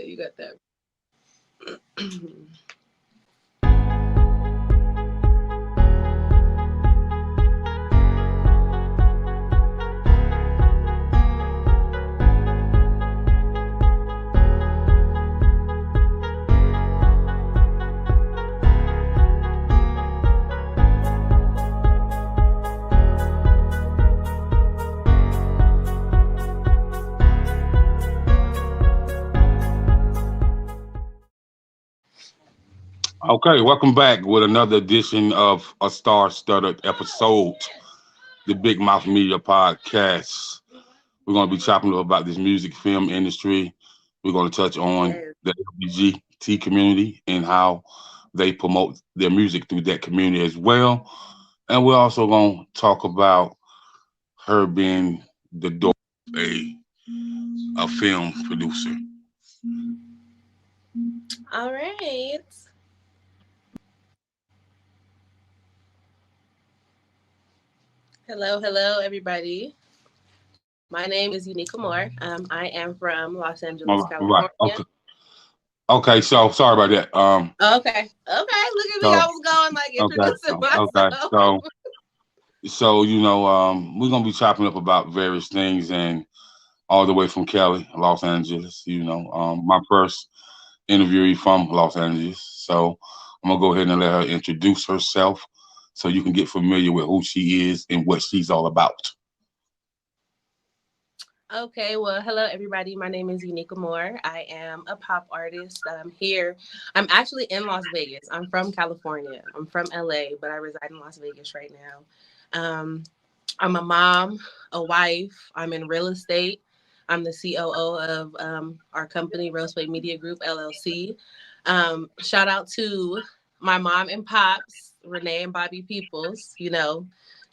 You got that. Okay, welcome back with another edition of a star-studded episode, the Big Mouth Media Podcast. We're going to be chopping up about this music film industry. We're going to touch on Yes. the LBGT community and how they promote their music through that community as well. And we're also going to talk about her being the daughter of a film producer. All right. Hello, everybody. My name is Unique Amor. I am from Los All Angeles, right, all right. California. Okay, so sorry about that. Okay. Look at me. I So was going like okay, introducing okay, myself. so we're gonna be chopping up about various things and all the way from Cali, Los Angeles. My first interviewee from Los Angeles. So I'm gonna go ahead and let her introduce herself, so you can get familiar with who she is and what she's all about. Okay, well, hello everybody. My name is Unique Amor. I am a pop artist. I'm here. I'm actually in Las Vegas. I'm from California. I'm from LA, but I reside in Las Vegas right now. I'm a mom, a wife. I'm in real estate. I'm the COO of our company, Real Estate Media Group LLC. Shout out to my mom and pops, Renee and Bobby Peoples.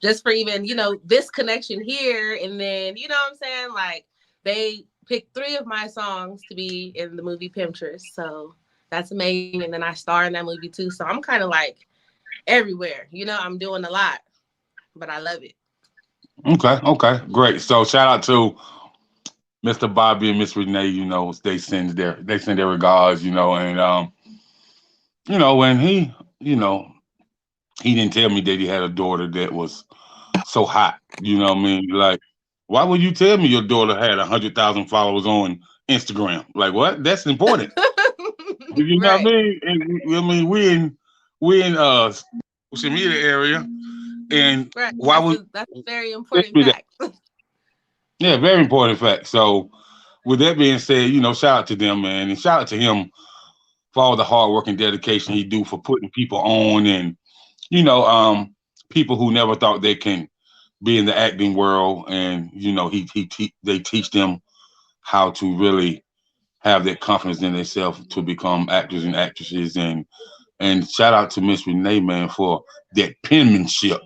Just for even this connection here, and then what I'm saying, like they picked 3 of my songs to be in the movie Pinterest, so that's amazing. And then I star in that movie too, so I'm kind of like everywhere. I'm doing a lot, but I love it. Okay, okay, great. So shout out to Mr. Bobby and Miss Renee. They send their regards. And you know he didn't tell me that he had a daughter that was so hot. You know what I mean? Like, why would you tell me your daughter had 100,000 followers on Instagram? Like, what? That's important. You know what I Right, mean? And, I mean, we in social media area, and right. why would That's a very tell important me that? fact. Yeah, very important fact. So, with that being said, shout out to them, man, and shout out to him for all the hard work and dedication he do for putting people on, and you know, um, people who never thought they can be in the acting world, and they teach them how to really have that confidence in themselves to become actors and actresses, and shout out to Miss Renee, man, for that penmanship,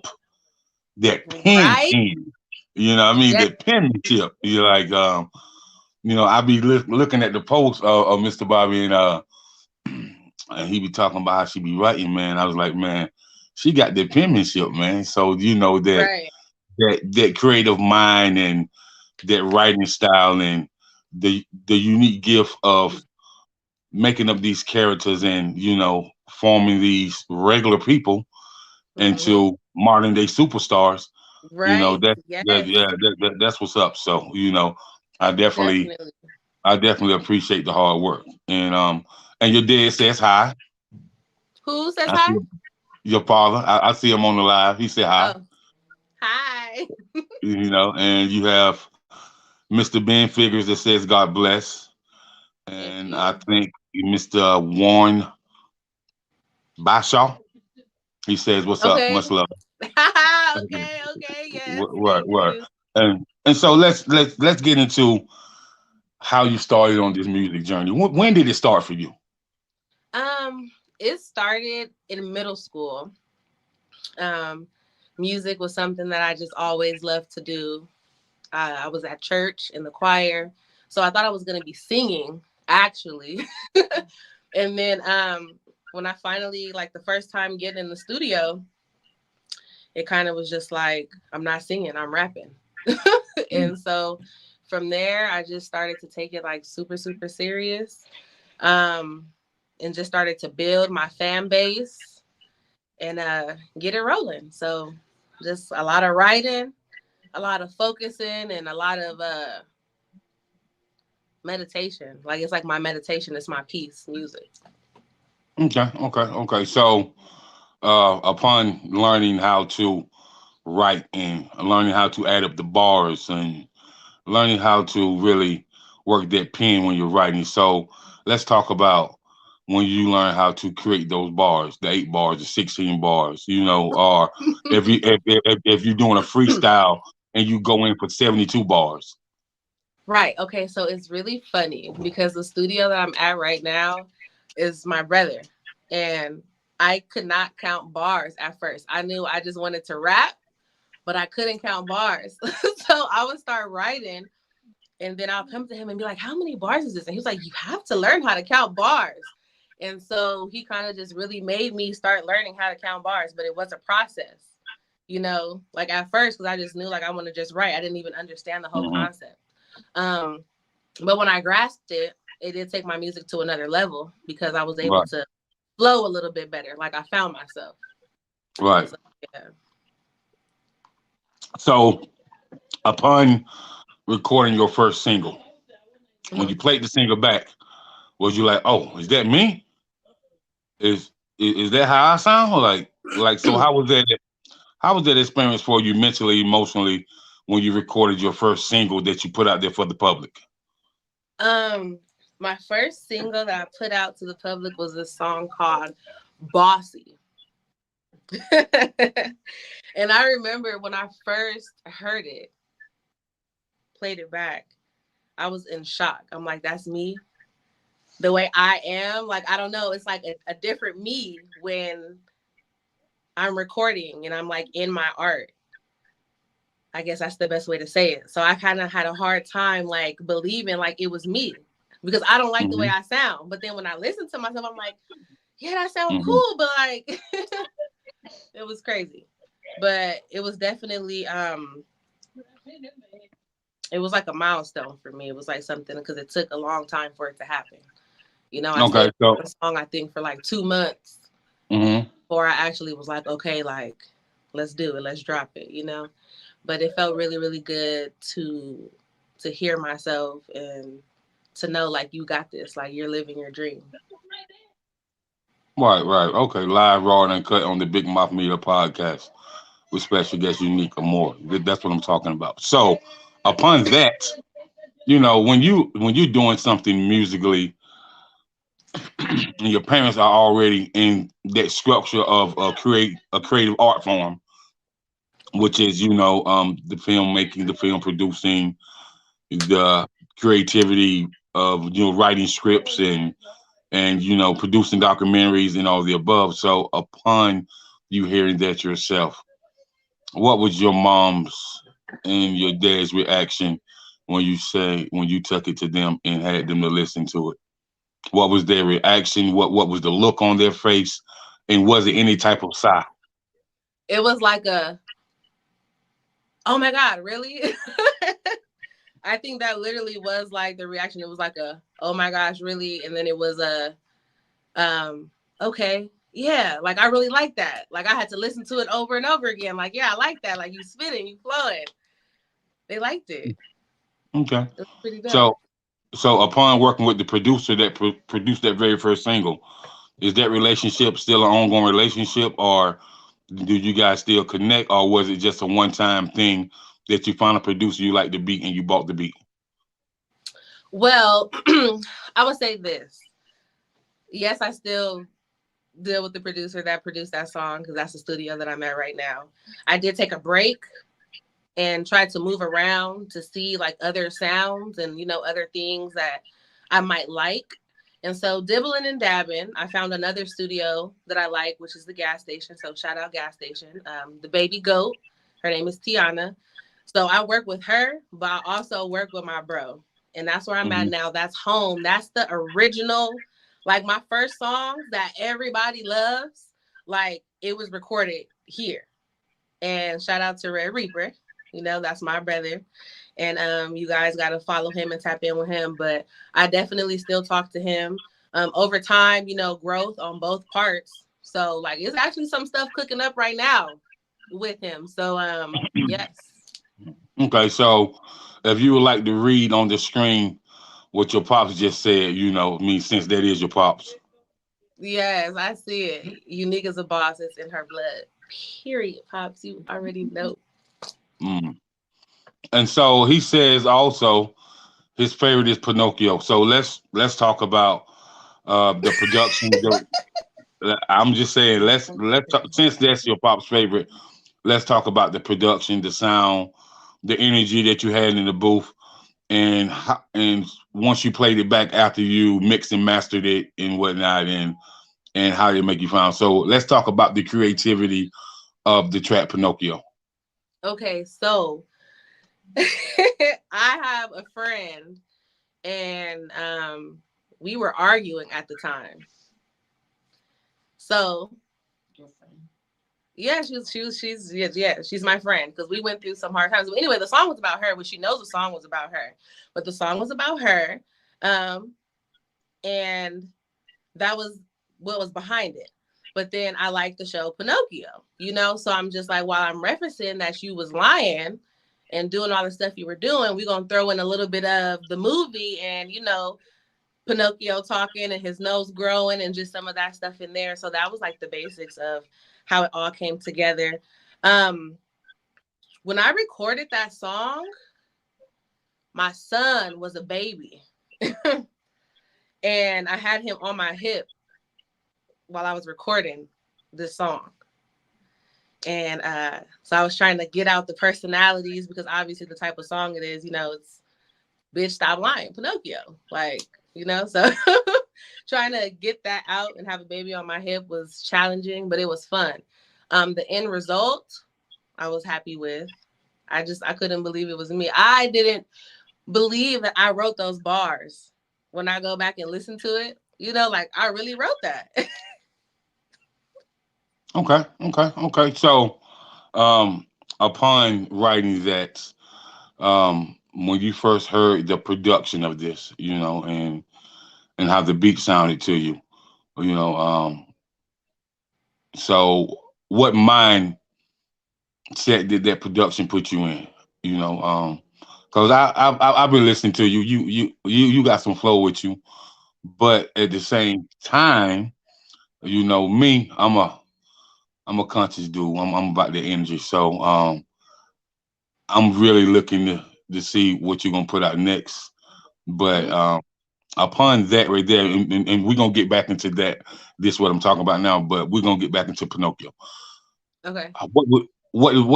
that Right? pen. You know what I mean? Yes. That penmanship. You're like, I be looking at the post of Mr. Bobby, and he be talking about how she be writing, man. I was like, man, she got that penmanship, man. So that Right. that creative mind and that writing style and the unique gift of making up these characters and forming these regular people Hmm. into modern day superstars. Right. Yeah, Yes. that's what's up. So I definitely Definitely. I definitely appreciate the hard work. And your dad says hi. Who says I see hi? your father. I see him on the live. He said hi. Oh, hi. And you have Mr. Ben Figures that says God bless. Thank And I you. think Mr. Warren Bashaw. He says, "What's up? Okay. Much love." Okay. Yes. Right, Thank right. you. And so let's get into how you started on this music journey. When did it start for you? Um, it started in middle school. Um, Music was something that I just always loved to do. I was at church in the choir, so I thought I was gonna be singing actually. And then when I finally, like the first time getting in the studio, it kind of was just like, I'm not singing, I'm rapping. And so from there, I just started to take it like super, super serious. um, and just started to build my fan base and get it rolling. So just a lot of writing, a lot of focusing, and a lot of meditation. Like it's like my meditation is my peace music. Okay. So, upon learning how to write and learning how to add up the bars and learning how to really work that pen when you're writing. So, let's talk about when you learn how to create those bars, the 8 bars, the 16 bars. Or if you're doing a freestyle and you go in for 72 bars. Right. Okay. So it's really funny because the studio that I'm at right now is my brother. And I could not count bars at first. I knew I just wanted to rap, but I couldn't count bars. So I would start writing and then I'll come to him and be like, how many bars is this? And he was like, you have to learn how to count bars. And so he kind of just really made me start learning how to count bars, but it was a process, like at first, because I just knew like I want to just write. I didn't even understand the whole Hmm. concept. Um, but when I grasped it, it did take my music to another level because I was able Right, to flow a little bit better. Like I found myself. right. So yeah. So, upon recording your first single, when Mhm. you played the single back, was you like, "Oh, is that me? Is that how I sound?" Or like, so how was that? How was that experience for you mentally, emotionally, when you recorded your first single that you put out there for the public? um, my first single that I put out to the public was a song called Bossy. And I remember when I first heard it, played it back, I was in shock. I'm like, that's me. The way I am, like, I don't know. It's like a different me when I'm recording and I'm like in my art. I guess that's the best way to say it. So I kind of had a hard time like believing like it was me because I don't like the way Hmm. I sound. But then when I listen to myself, I'm like, yeah, that sounds Hmm. cool, but like it was crazy. But it was definitely it was like a milestone for me. It was like something because it took a long time for it to happen. I Okay, stayed so on the song I think for like 2 months hmm before I actually was like, okay, like let's do it, let's drop it. But it felt really, really good to hear myself and to know like you got this, like you're living your dream. right. Okay, live, raw, and uncut on the Big Mouth Media podcast with special guest Unique Amor. That's what I'm talking about. So, upon that, when you're doing something musically and your parents are already in that structure of a creative art form, which is the filmmaking, the film producing, the creativity of writing scripts and producing documentaries and all the above. So upon you hearing that yourself, what was your mom's and your dad's reaction when you took it to them and had them to listen to it? What was their reaction? What was the look on their face? And was it any type of sigh? It was like a, oh my God, really? I think that literally was like the reaction. It was like a, oh my gosh, really? And then it was a, um, okay, yeah, like I really like that. Like I had to listen to it over and over again. Like, yeah, I like that. Like you spitting, you flowing. They liked it. Okay. It was pretty dope. So so upon working with the producer that produced that very first single, is that relationship still an ongoing relationship, or do you guys still connect, or was it just a one-time thing that you found a producer you like the beat and you bought the beat? Well, I would say this. Yes, I still deal with the producer that produced that song because that's the studio that I'm at right now. I did take a break and tried to move around to see like other sounds and other things that I might like. And so dibbling and dabbing, I found another studio that I like, which is the gas station. So shout out gas station. The baby goat, her name is Tiana. So I work with her, but I also work with my bro. And that's where I'm at Hmm. now. That's home. That's the original, like my first songs that everybody loves. Like it was recorded here. And shout out to Red Reaper. That's my brother. And you guys gotta follow him and tap in with him. But I definitely still talk to him. over time, you know, growth on both parts. So like it's actually some stuff cooking up right now with him. So yes. Okay, so if you would like to read on the screen what your pops just said, I mean, since that is your pops. Yes, I see it. Unique as a boss, it's in her blood. Period, Pops. You already know. Mm. And so he says also his favorite is Pinocchio. So let's talk about the production. I'm just saying let's talk, since that's your pop's favorite, let's talk about the production, the sound, the energy that you had in the booth, and once you played it back after you mixed and mastered it and whatnot, and how did it make you sound. So let's talk about the creativity of the track Pinocchio. Okay, so I have a friend and we were arguing at the time. So yeah, she's my friend because we went through some hard times. But anyway, the song was about her, but she knows the song was about her. But the song was about her. Um, and that was what was behind it. But then I liked the show Pinocchio, you know? So I'm just like, while I'm referencing that you was lying and doing all the stuff you were doing, we're gonna throw in a little bit of the movie and Pinocchio talking and his nose growing and just some of that stuff in there. So that was like the basics of how it all came together. Um, when I recorded that song, my son was a baby. And I had him on my hip while I was recording this song. And so I was trying to get out the personalities because obviously the type of song it is, it's bitch, stop lying, Pinocchio. Like, so trying to get that out and have a baby on my hip was challenging, but it was fun. The end result, I was happy with. I couldn't believe it was me. I didn't believe that I wrote those bars. When I go back and listen to it, like I really wrote that. Okay. So, upon writing that, when you first heard the production of this, and how the beat sounded to you, you know, so what mindset did that production put you in? Because I've been listening to you. You got some flow with you, but at the same time, me, I'm a conscious dude. I'm about the energy. So I'm really looking to see what you're gonna put out next. But upon that right there, and we're gonna get back into that. This is what I'm talking about now, but we're gonna get back into Pinocchio. Okay. What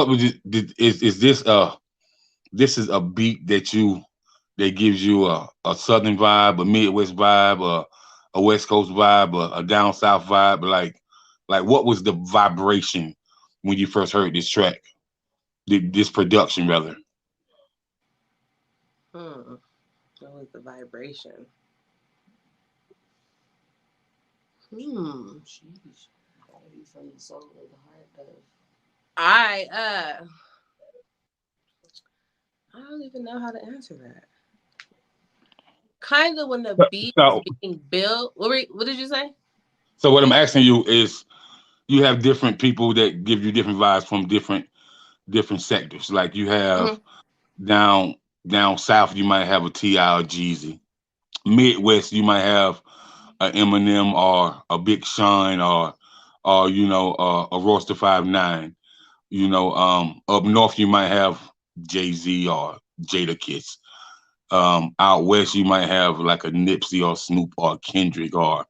would you, is this is a beat that gives you a southern vibe, a Midwest vibe, a West Coast vibe, a down south vibe, like what was the vibration when you first heard this track? This production rather. What was the vibration? Sheesh. Gotta be from the soul of the heart of. I don't even know how to answer that. Kind of when the beat was So, being built. What did you say? so what I'm asking you is, you have different people that give you different vibes from different sectors. Like you have Mm-hmm. down down south, you might have a T.I. or Jeezy. Midwest, you might have a Eminem or a Big Sean or a Royster 5'9". Up north you might have Jay-Z or Jada Kiss. Out west you might have like a Nipsey or Snoop or Kendrick or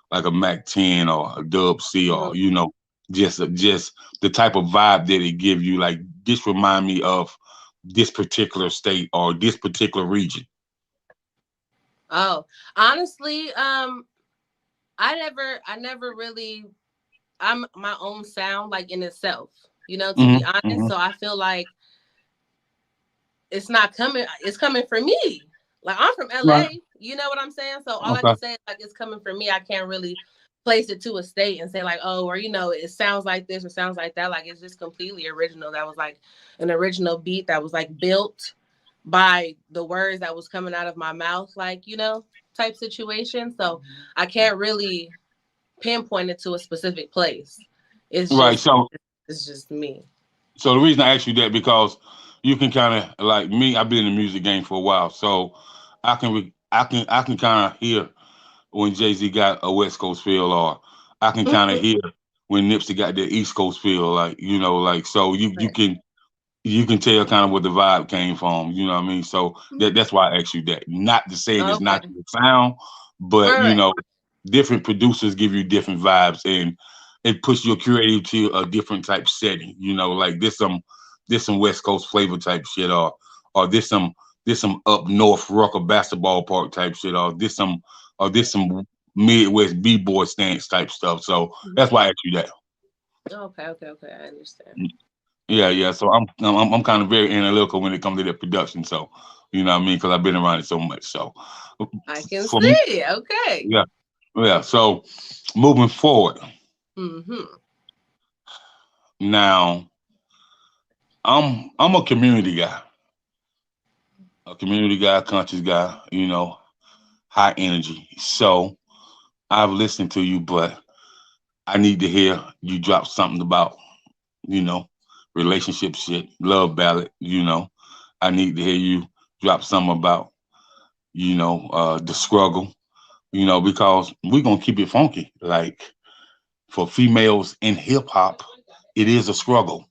like a Mac 10 or a Dub C, or Mm-hmm. just the type of vibe that it give you. Like, this remind me of this particular state or this particular region. Oh, honestly, I never really. I'm my own sound, like in itself. To be honest. Hmm. So I feel like it's not coming. It's coming for me. Like I'm from Right. LA. You know what I'm saying? So all I Okay. can say is like it's coming for me. I can't really place it to a state and say like, oh, or it sounds like this or sounds like that. Like it's just completely original. That was like an original beat that was like built by the words that was coming out of my mouth, like, type situation. So I can't really pinpoint it to a specific place. It's Right. just So it's just me. so the reason I asked you that because you can kind of like me. I've been in the music game for a while, so I can kind of hear when Jay Z got a West Coast feel, or I can kind of hear when Nipsey got the East Coast feel. Like like so you can tell kind of where the vibe came from. You know what I mean? So that's why I asked you that. Not to say it's Okay. not your sound, but Right. different producers give you different vibes, and it puts your creative to a different type setting. Like this some West Coast flavor type shit, or this some up north rocker basketball park type shit, or this some Midwest b boy stance type stuff. So that's why I asked you that. Okay. Okay. Okay. I understand. Yeah, yeah. So I'm kind of very analytical when it comes to that production. So you know what I mean, because I've been around it so much. So I can for me, see. Okay. yeah, yeah. So moving forward, Mm-hmm. now I'm a community guy, conscious guy. High energy. So I've listened to you, but I need to hear you drop something about you know relationship shit, love ballad. I need to hear you drop something about the struggle. Because we're gonna keep it funky. Like for females in hip hop, it is a struggle.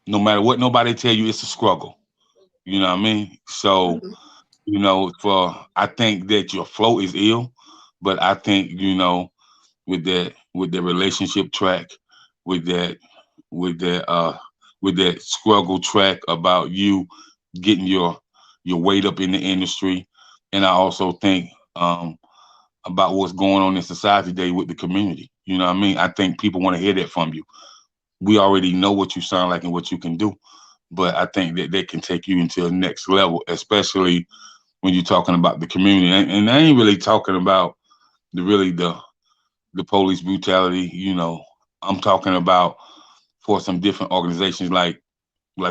No matter what nobody tell you, it's a struggle. You know what I mean? So, Mm-hmm. for I think that your flow is ill, but I think, with the relationship track, with that with that with that struggle track about you getting your weight up in the industry. And I also think about what's going on in society today with the community. You know what I mean? I think people want to hear that from you. We already know what you sound like and what you can do, but I think that they can take you into the next level, especially when you're talking about the community. And I ain't really talking about the police brutality. I'm talking about for some different organizations like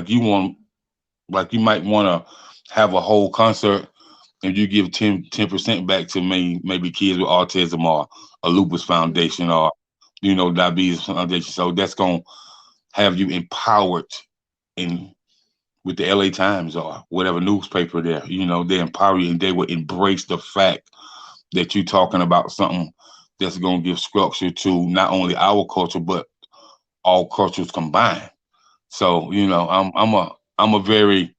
you want like you might want to have a whole concert and you give 10% back to maybe kids with autism or a lupus foundation or diabetes foundation. So that's gonna have you empowered in with the LA Times or whatever newspaper there. They empower you and they will embrace the fact that you're talking about something that's gonna give structure to not only our culture but all cultures combined. So I'm a very,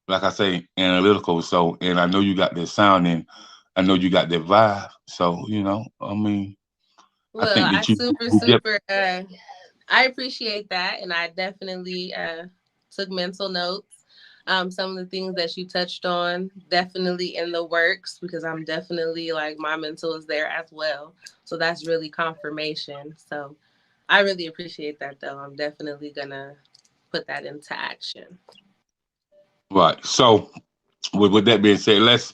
like I say, analytical. So, and I know you got that sound and I know you got that vibe. So, I mean, I Well, think I that you super, you get super, I appreciate that. And I definitely took mental notes. Some of the things that you touched on, definitely in the works, because I'm definitely like my mental is there as well. So that's really confirmation. So I really appreciate that, though. I'm definitely going to put that into action. right. So, with that being said, let's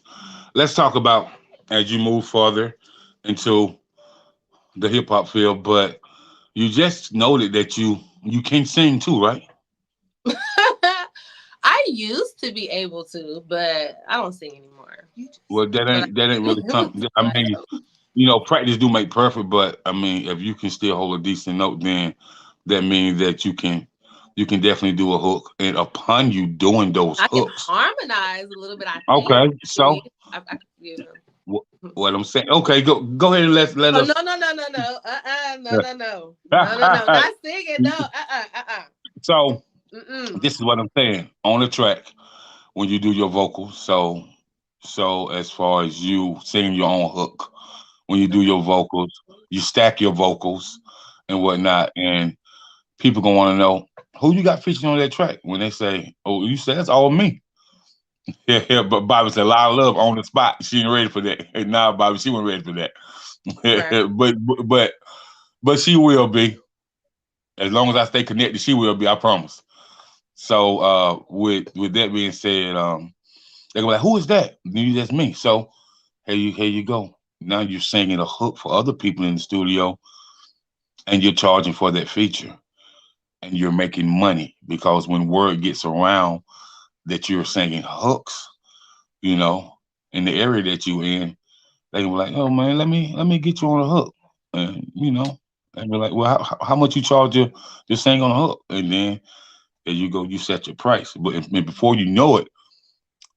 talk about as you move further into the hip hop field. But you just noted that you can sing too, right? I used to be able to, but I don't sing anymore. Well, that But ain't that ain't really something. I I mean, don't. practice do make perfect, but I mean, if you can still hold a decent note, then that means that you can definitely do a hook. And upon you doing those I can hooks, harmonize a little bit. I think. okay. So Yeah. wh- what I'm saying, okay, go ahead and let Oh no us. no no no no. No no no no no no. Not singing. No. So Mm-mm. this is what I'm saying on the track when you do your vocals. So as far as you singing your own hook, when you do Okay. your vocals, you stack your vocals and whatnot, and people gonna want to know who you got featured on that track. When they say, "Oh, you said that's all me," yeah, yeah. But Bobby said, "A lot of love on the spot." She ain't ready for that. Nah, Bobby, she wasn't ready for Right. that. but she will be as long as I stay connected. She will be. I promise. So with that being said, they go like, "Who is that?" That's me. So here you go. Now you're singing a hook for other people in the studio, and you're charging for that feature, and you're making money because when word gets around that you're singing hooks, you know, in the area that you in, they were like, "Oh man, let me get you on a hook," and and be like, "Well, how much you charge you to sing on a hook?" And then there you go, you set your price. But before you know it,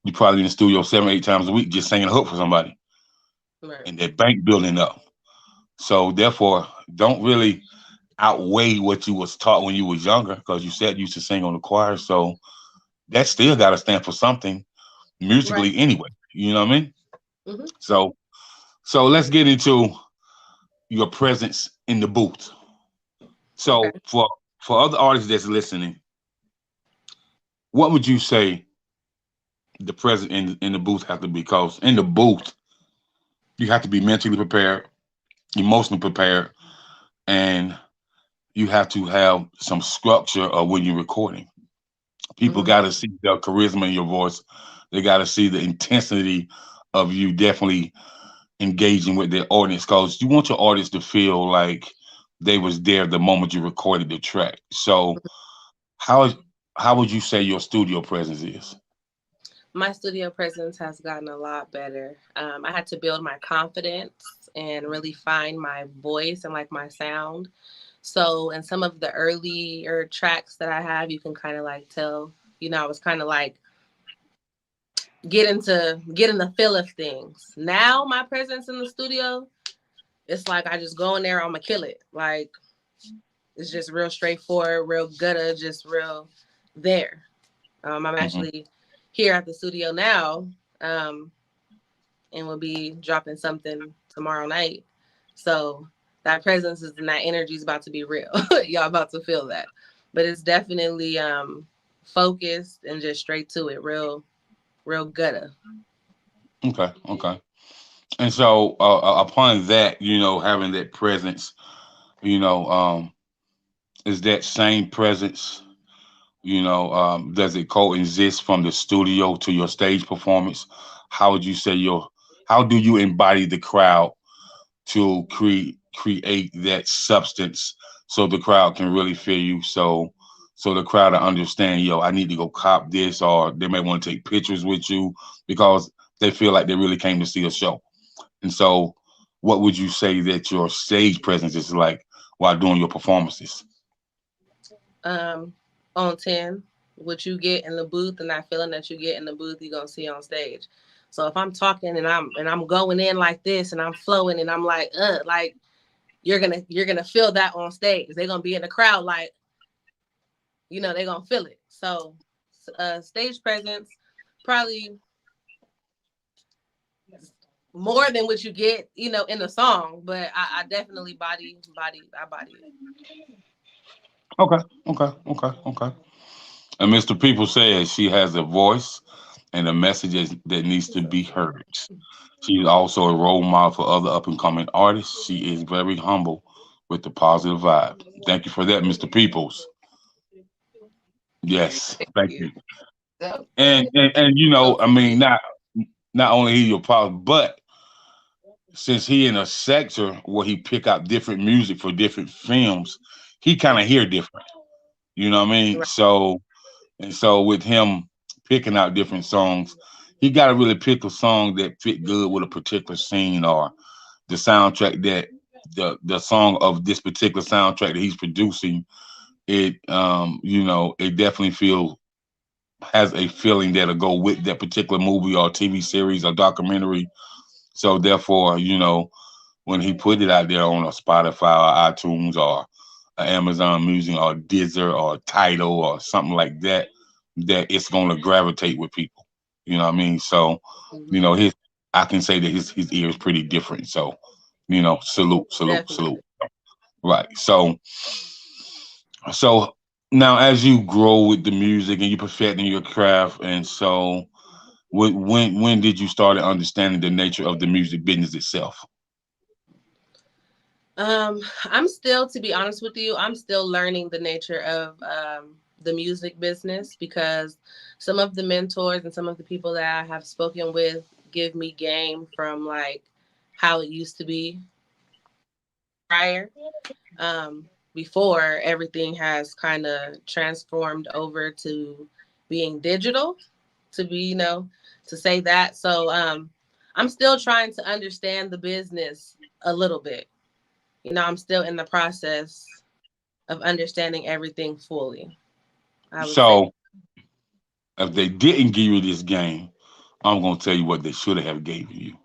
you probably in the studio 7, 8 times a week just singing a hook for somebody, Right. and that bank building up. So therefore, don't really outweigh what you was taught when you was younger, because you said you used to sing on the choir. So that still got to stand for something Right. musically anyway. You know what I mean? Hmm. So let's get into your presence in the booth. Okay. So for other artists that's listening, what would you say the presence in the booth have to be? Because in the booth, you have to be mentally prepared, emotionally prepared, and you have to have some structure of when you're recording. People Hmm. got to see the charisma in your voice. They got to see the intensity of you definitely engaging with their audience, because you want your audience to feel like they was there the moment you recorded the track. So how is how would you say your studio presence is? My studio presence has gotten a lot better. I had to build my confidence and really find my voice and like my sound. So in some of the earlier tracks that I have, you can kind of like tell, I was kind of like getting the feel of things. Now my presence in the studio, it's like I just go in there, I'ma kill it. Like it's just real straightforward, real gutter, just real there. I'm Hmm. actually here at the studio now, um, and we'll be dropping something tomorrow night. So that presence is and that energy is about to be real. Y'all about to feel that. But it's definitely focused and just straight to it, real gutter. Okay, okay. And so upon that, having that presence, you know, um, is that same presence, does it coexist from the studio to your stage performance? How would you say how do you embody the crowd to create that substance so the crowd can really feel you? So the crowd to understand, I need to go cop this, or they may want to take pictures with you because they feel like they really came to see a show. And so, what would you say that your stage presence is like while doing your performances? um, on 10. What you get in the booth and that feeling that you get in the booth, you're gonna see on stage. So if I'm talking and I'm going in like this and I'm flowing and I'm like you're gonna feel that on stage. They're gonna be in the crowd like, they're gonna feel it. So stage presence probably more than what you get, in the song, but I definitely body it. Okay, okay, okay, okay. And Mr. People says she has a voice and a message that needs to be heard. She's also a role model for other up and coming artists. She is very humble with the positive vibe. Thank you for that, Mr. Peoples. Yes, Thank thank you. you. So And So I sweet. mean, not only he your problem, but since he in a sector where he pick out different music for different films, he kind of hear different. You know what I mean? Right. So with him picking out different songs, he got to really pick a song that fit good with a particular scene or the soundtrack that the song of this particular soundtrack that he's producing. It definitely has a feeling that'll go with that particular movie or TV series or documentary. So therefore, when he put it out there on a Spotify or iTunes or Amazon Music or Deezer or Tidal or something like that, that it's going to gravitate with people. You know what I mean? So, Hmm. his I can say that his ear is pretty different. So, salute, salute, salute. Definitely. Right. So now as you grow with the music and you perfecting your craft, and so when did you start understanding the nature of the music business itself? I'm still, to be honest with you, I'm still learning the nature of the music business because some of the mentors and some of the people that I have spoken with give me game from like how it used to be prior. Before everything has kind of transformed over to being digital. to be, to say that. So I'm still trying to understand the business a little bit. I'm still in the process of understanding everything fully, I would say. So if they didn't give you this game, I'm gonna tell you what they should have gave you.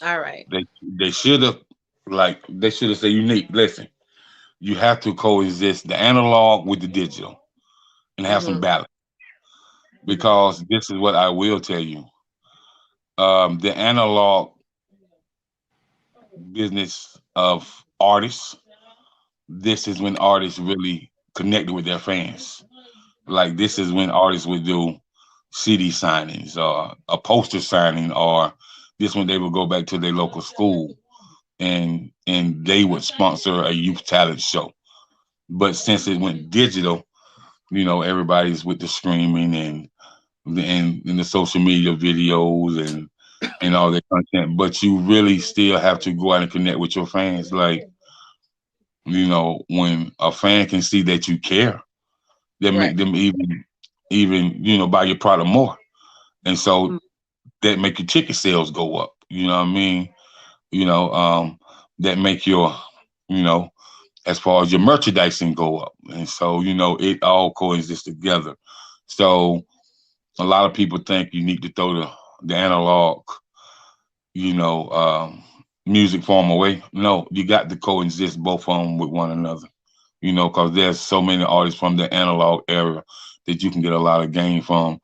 All right. They should have they should have said, Unique, listen, you have to coexist the analog with the digital and have some Mm-hmm. balance. Because this is what I will tell you. The analog business of artists, this is when artists really connected with their fans. Like this is when artists would do CD signings or a poster signing, or this when they would go back to their local school and they would sponsor a youth talent show. But since it went digital, everybody's with the streaming and the social media videos and all that content. But you really still have to go out and connect with your fans. Like, when a fan can see that you care, that make Right. them even buy your product more. And so that make your ticket sales go up. You know what I mean? You know, that make your, you know, as far as your merchandising go up. And so, it all coexists together. So a lot of people think you need to throw the analog, you know, um, music form away. No, you got to coexist both of them with one another. Because there's so many artists from the analog era that you can get a lot of gain from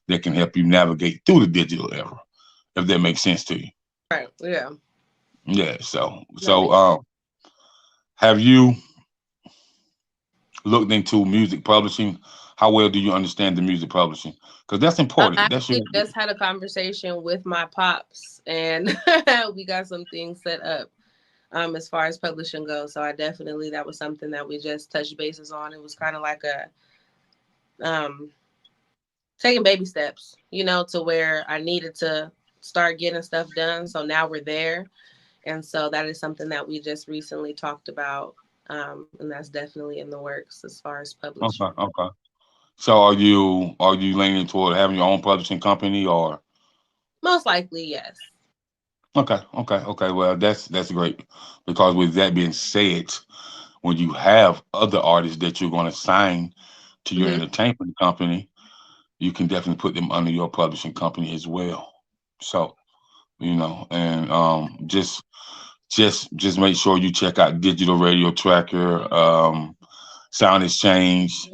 that can help you navigate through the digital era, if that makes sense to you. Right. Yeah. Yeah. So, That so makes sense. have you looked into music publishing? How well do you understand the music publishing? Because that's I important. That's your actually just had a conversation with my pops, and we got some things set up as far as publishing goes. So I definitely, that was something that we just touched bases on. It was kind of like a um, taking baby steps, to where I needed to start getting stuff done. So now we're there. And so that is something that we just recently talked about. And that's definitely in the works as far as okay. publishing. Okay. So are you leaning toward having your own publishing company or? Most likely, yes. Okay, okay, okay. Well, that's great because with that being said, when you have other artists that you're going to sign to your Hmm. entertainment company, you can definitely put them under your publishing company as well. So, and just make sure you check out Digital Radio Tracker, Sound Exchange,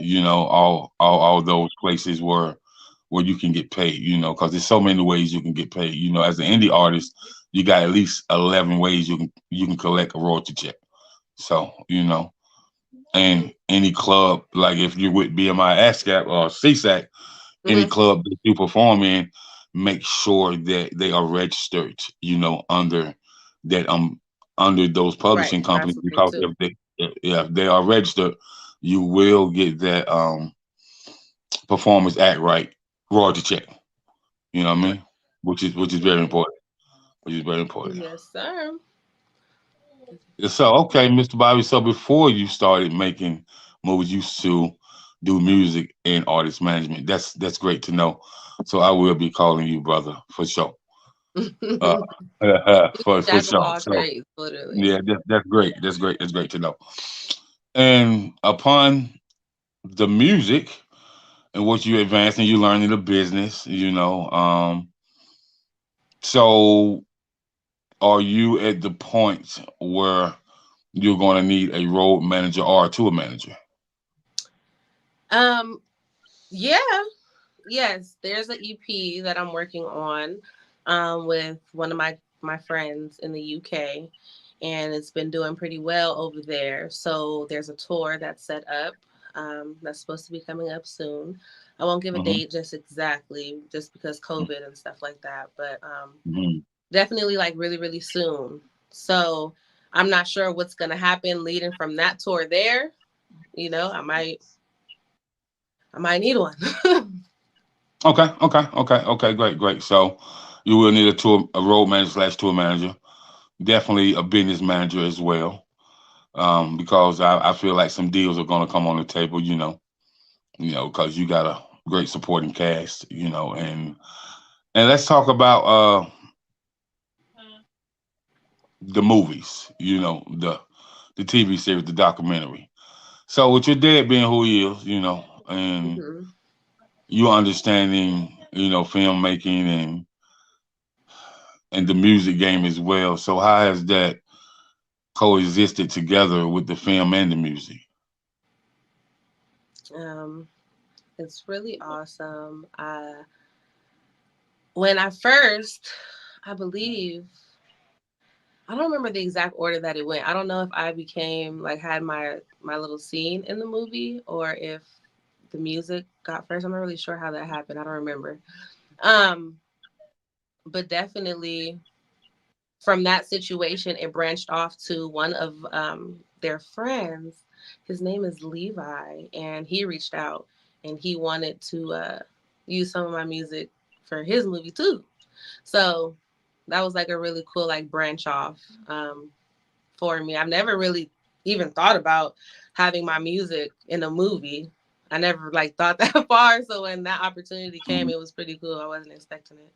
all those places where you can get paid, because there's so many ways you can get paid. As an indie artist, you got at least 11 ways you can collect a royalty check. So, and any club, like if you're with BMI ASCAP or CSAC, any Hmm. club that you perform in, make sure that they are registered, that under those Right. publishing That's companies, something because too. if they are registered, you will get that performance act right royalty check. You know what I Right. mean? Which is very important. Which is very important. Yes, sir. So okay, Mr. Bobby. So before you started making movies, you used to do music and artist management. That's great to know. So I will be calling you brother for sure. Uh, for Jack of sure. all So trades, literally. yeah, that's great. That's great. That's great to know. And upon the music and what you advancing, you learning the business. So are you at the point where you're going to need a road manager or a tour manager? Um, yeah, yes. There's an EP that I'm working on, with one of my friends in the UK, and it's been doing pretty well over there. So there's a tour that's set up, that's supposed to be coming up soon. I won't give a Hmm. date just exactly, just because COVID and stuff like that, but Hmm. definitely like really, really soon. So I'm not sure what's gonna happen leading from that tour there. I might need one. Okay, okay, okay, okay. Great, great. So you will need a road manager slash tour manager, definitely a business manager as well, because I feel like some deals are going to come on the table. Because you gotta great supporting cast, and let's talk about the movies, the TV series, the documentary. So with your dad being who he is, and Hmm. you understanding, filmmaking and the music game as well. So how has that coexisted together with the film and the music? Um, it's really awesome. When I first, I believe, I don't remember the exact order that it went. I don't know if I became like had my little scene in the movie or if the music got first. I'm not really sure how that happened. I don't remember. Um, but definitely from that situation, it branched off to one of their friends. His name is Levi, and he reached out and he wanted to use some of my music for his movie too. So that was like a really cool like branch off for me. I've never really even thought about having my music in a movie. I never like thought that far. So when that opportunity came, Mhm. it was pretty cool. I wasn't expecting it,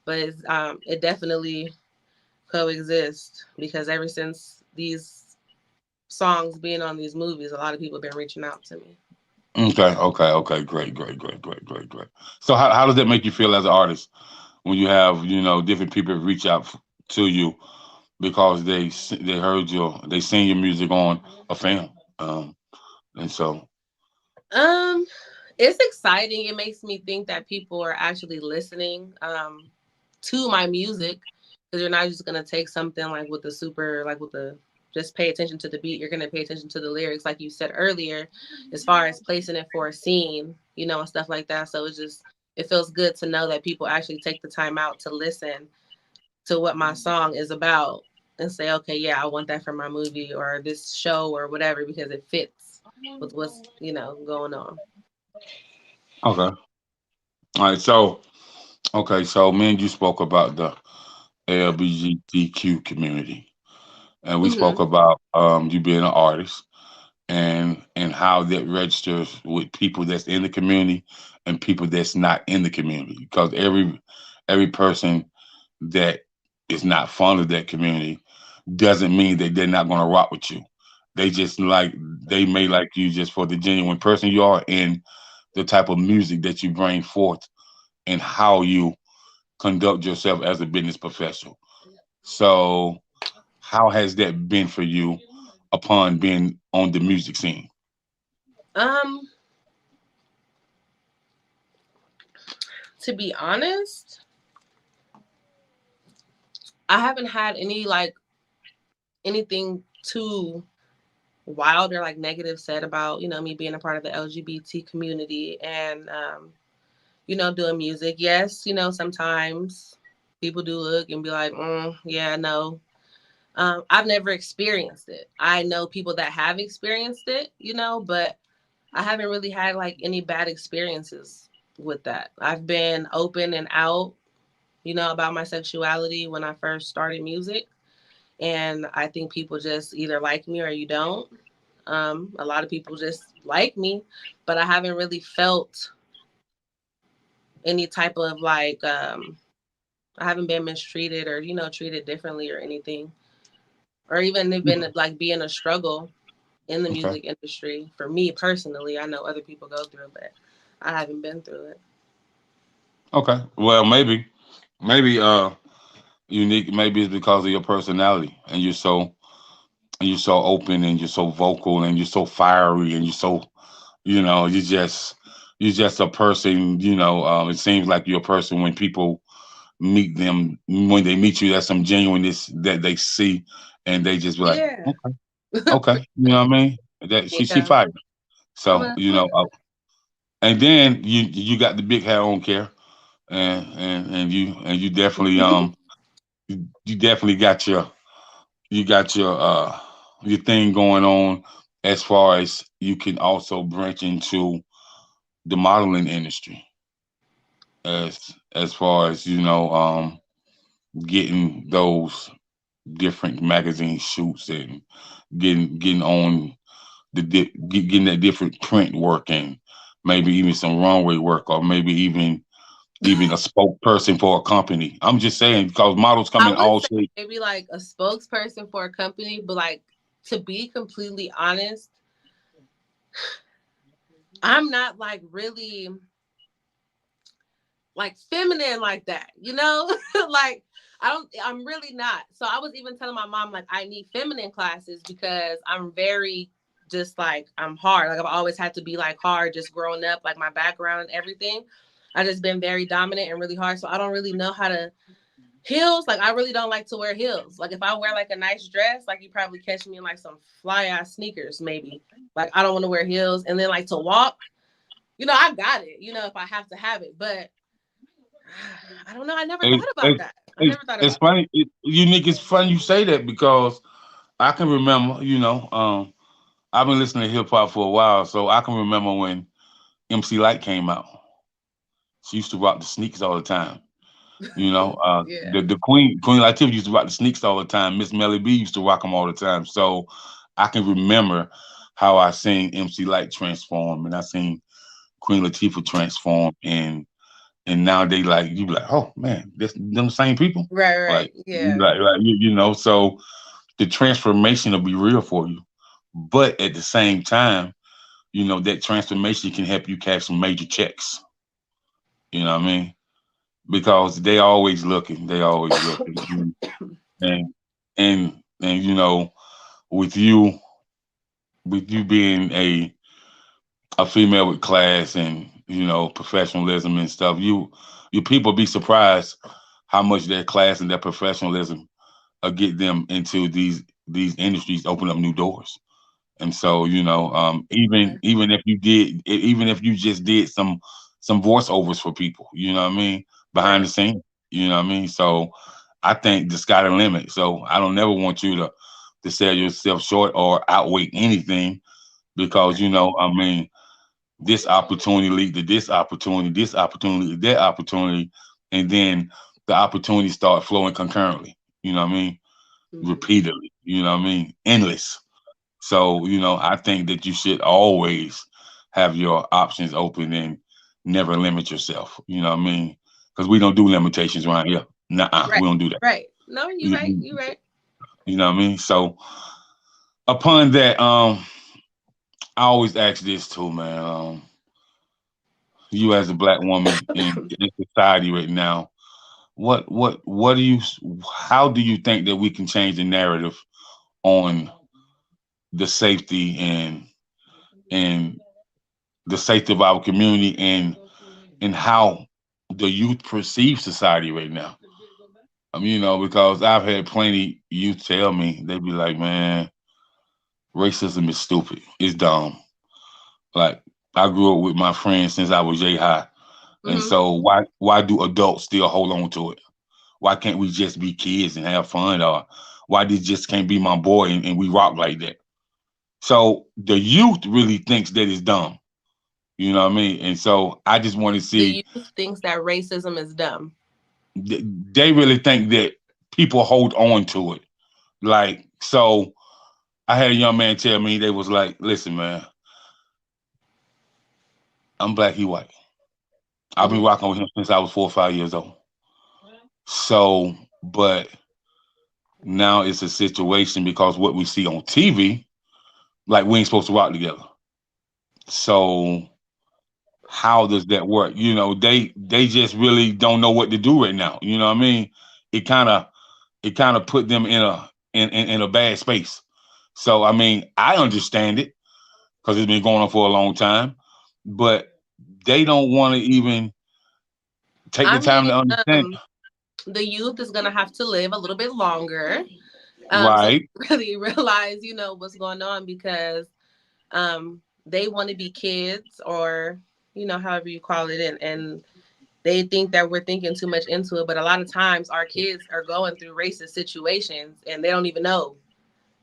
but it definitely coexist because ever since these songs being on these movies, a lot of people have been reaching out to me. Okay. Great, great, great, great, great, great. So how does that make you feel as an artist when you have, different people reach out to you because they heard they seen your music on a film, and so Um, it's exciting. It makes me think that people are actually listening to my music because you're not just gonna take something like with the super like with the just pay attention to the beat. You're gonna pay attention to the lyrics, like you said earlier, as far as placing it for a scene, and stuff like that. So it feels good to know that people actually take the time out to listen to what my song is about and say, okay, yeah, I want that for my movie or this show or whatever because it fits with what's going on. okay. All right, so okay, so me and you spoke about the LBGTQ community, and we spoke Hmm. about you being an artist and how that registers with people that's in the community and people that's not in the community. Because every person that is not fond of that community doesn't mean that they're not going to rock with you. They just they may like you just for the genuine person you are and the type of music that you bring forth and how you conduct yourself as a business professional. So, how has that been for you upon being on the music scene? Um, to be honest, I haven't had any like anything too wild or like negative said about me being a part of the LGBT community and doing music. Yes, sometimes people do look and be like, yeah, no. I've never experienced it. I know people that have experienced it, but I haven't really had like any bad experiences with that. I've been open and out, about my sexuality when I first started music. And I think people just either like me or you don't. A lot of people just like me, but I haven't really felt any type of like, I haven't been mistreated or, treated differently or anything. Or even they've been like being a struggle in the Okay. music industry. For me personally, I know other people go through it, but I haven't been through it. Okay. Well, maybe unique. Maybe it's because of your personality, and you're so open, and you're so vocal, and you're so fiery, and you're just a person. It seems like you're a person when people meet them when they meet you. That's some genuineness that they see, and they just be like, Yeah. okay, okay. You know what I mean? That she Yeah. fired. So Well, and then you got the big hair on, care, and you definitely you definitely got your thing going on as far as you can also branch into the modeling industry as far as getting those different magazine shoots and getting on getting that different print work and maybe even some runway work, or maybe even a spokesperson for a company. I'm just saying because models come I in would all say shapes. maybe like a spokesperson for a company, but like to be completely honest, I'm not like really like feminine like that, you know? Like I'm really not. So I was even telling my mom like I need feminine classes because I'm very just like I'm hard. Like I've always had to be like hard just growing up, like my background and everything. I just been very dominant and really hard. So I don't really know how to heels. Like I really don't like to wear heels. Like if I wear like a nice dress, like you probably catch me in like some fly ass sneakers, maybe. Like I don't want to wear heels. And then like to walk, I got it, if I have to have it. But I don't know. I never It, thought about it, that. I never thought it's about that. funny, unique. It's funny you say that because I can remember, I've been listening to hip hop for a while, so I can remember when MC Light came out. She used to rock the sneakers all the time. Yeah. The Queen Latifah used to rock the sneakers all the time. Miss Melly B used to rock them all the time. So I can remember how I seen MC Light transform, and I seen Queen Latifah transform, and now they like you be like, oh man, this them same people. Right, Like right. you Yeah. like so the transformation will be real for you. But at the same time, that transformation can help you cash some major checks. You know what I mean? Because they always looking. They always looking. And and with you being a female with class and professionalism and stuff, you people be surprised how much their class and their professionalism get them into these industries, open up new doors. And so, Yeah. even if you just did some voiceovers for people, you know what I mean, behind Right. the scenes, you know what I mean. So, I think the sky the limit. So, I don't never want you to sell yourself short or outweigh anything because Right. I mean, this opportunity lead to this opportunity, that opportunity, and then the opportunities start flowing concurrently. You know what I mean, Hmm. repeatedly. You know what I mean, endless. So, I think that you should always have your options open and never limit yourself. You know what I mean? Because we don't do limitations around here. Nuh-uh, Right. we don't do that. Right. No, you You, right. You right. you know what I mean? So upon that, I always ask this too, man. You as a black woman in society right now, what do you how do you think that we can change the narrative on the safety and the safety of our community and how the youth perceive society right now. Because I've had plenty youth tell me they be like, "Man, racism is stupid. It's dumb." Like I grew up with my friends since I was yay high, and Hmm. so why do adults still hold on to it? Why can't we just be kids and have fun? Or why this just can't be my boy and we rock like that? So the youth really thinks that it's dumb. You know what I mean? And so I just want to see The youth thinks that racism is dumb. they really think that people hold on to it. Like, so I had a young man tell me, they was like, listen, man, I'm black, he white. I've been Hmm. rocking with him since I was 4 or 5 years old. So, but now it's a situation because what we see on TV, like we ain't supposed to rock together. So how does that work? They just really don't know what to do right now. You know what I mean? It kind of put them in a bad space. So I mean, I understand it because it's been going on for a long time, but they don't want to even take the I time mean, to understand. the youth is gonna have to live a little bit longer, so Right, they really realize, what's going on because they want to be kids or however you call it, and they think that we're thinking too much into it. But a lot of times, our kids are going through racist situations and they don't even know,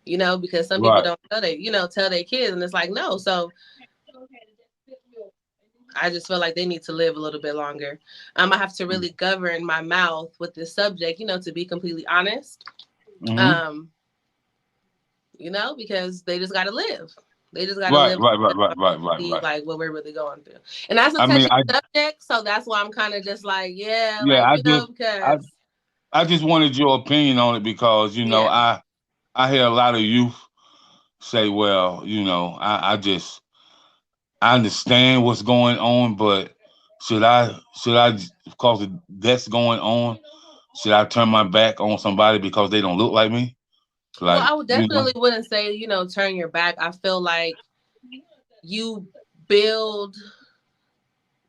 because some people right. don't tell tell their kids, and it's like no. So I just feel like they need to live a little bit longer. I have to really govern my mouth with this subject, to be completely honest. Hmm. Um, because they just got to live. They just got to Right, live right, right, to right, right, right, see right. like what we're really going through, and that's a I mean, touchy subject. So that's why I'm kind of just like, yeah, yeah, like I, because I just wanted your opinion on it because yeah. I hear a lot of youth say, well, I understand what's going on, but should I because that's going on, should I turn my back on somebody because they don't look like me? Well, Like, I would definitely wouldn't say turn your back. I feel like you build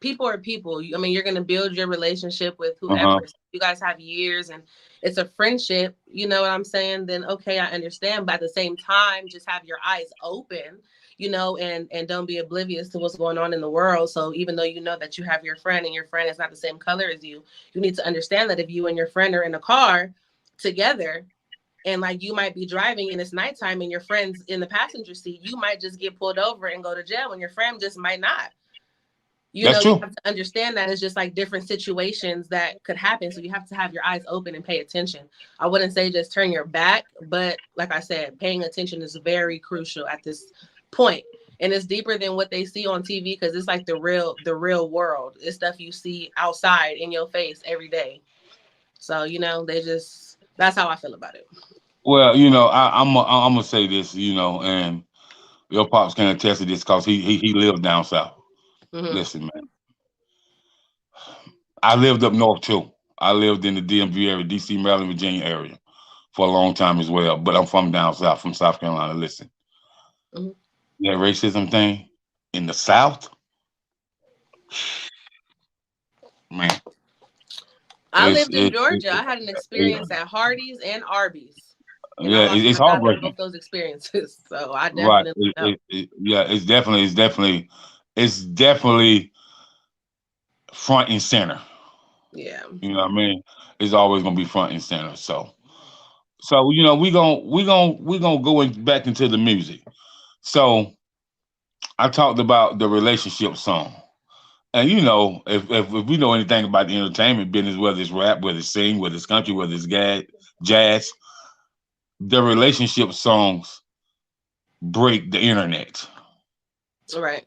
people are people. I mean, you're going to build your relationship with whoever. uh-huh. You guys have years and it's a friendship. You know what I'm saying? Then, okay, I understand. But at the same time, just have your eyes open, and don't be oblivious to what's going on in the world. So even though you know that you have your friend and your friend is not the same color as you need to understand that if you and your friend are in a car together, and like you might be driving and it's nighttime and your friend's in the passenger seat, you might just get pulled over and go to jail and your friend just might not. That's You true. have to understand that it's just like different situations that could happen. So you have to have your eyes open and pay attention. I wouldn't say just turn your back, but like I said, paying attention is very crucial at this point. And it's deeper than what they see on TV because it's like the real world. It's stuff you see outside in your face every day. So, that's how I feel about it. Well, I'm gonna say this, and your pops can attest to this because he lives down south. Hmm. Listen, man, I lived up north too. I lived in the DMV area, DC, Maryland, Virginia area for a long time as well. But I'm from down south, from South Carolina. Listen, Hmm. that racism thing in the South, man, I it's lived in it, Georgia. I had an experience at Hardee's and Arby's, and I yeah, lost it's my job at heartbreaking. both those experiences. So I Right. definitely know. Yeah, it's definitely front and center. Yeah. You know what I mean? It's always gonna be front and center. So we gonna go back into the music. So I talked about the relationship song. And if we know anything about the entertainment business, whether it's rap, whether it's sing, whether it's country, whether it's jazz, the relationship songs break the internet. All right.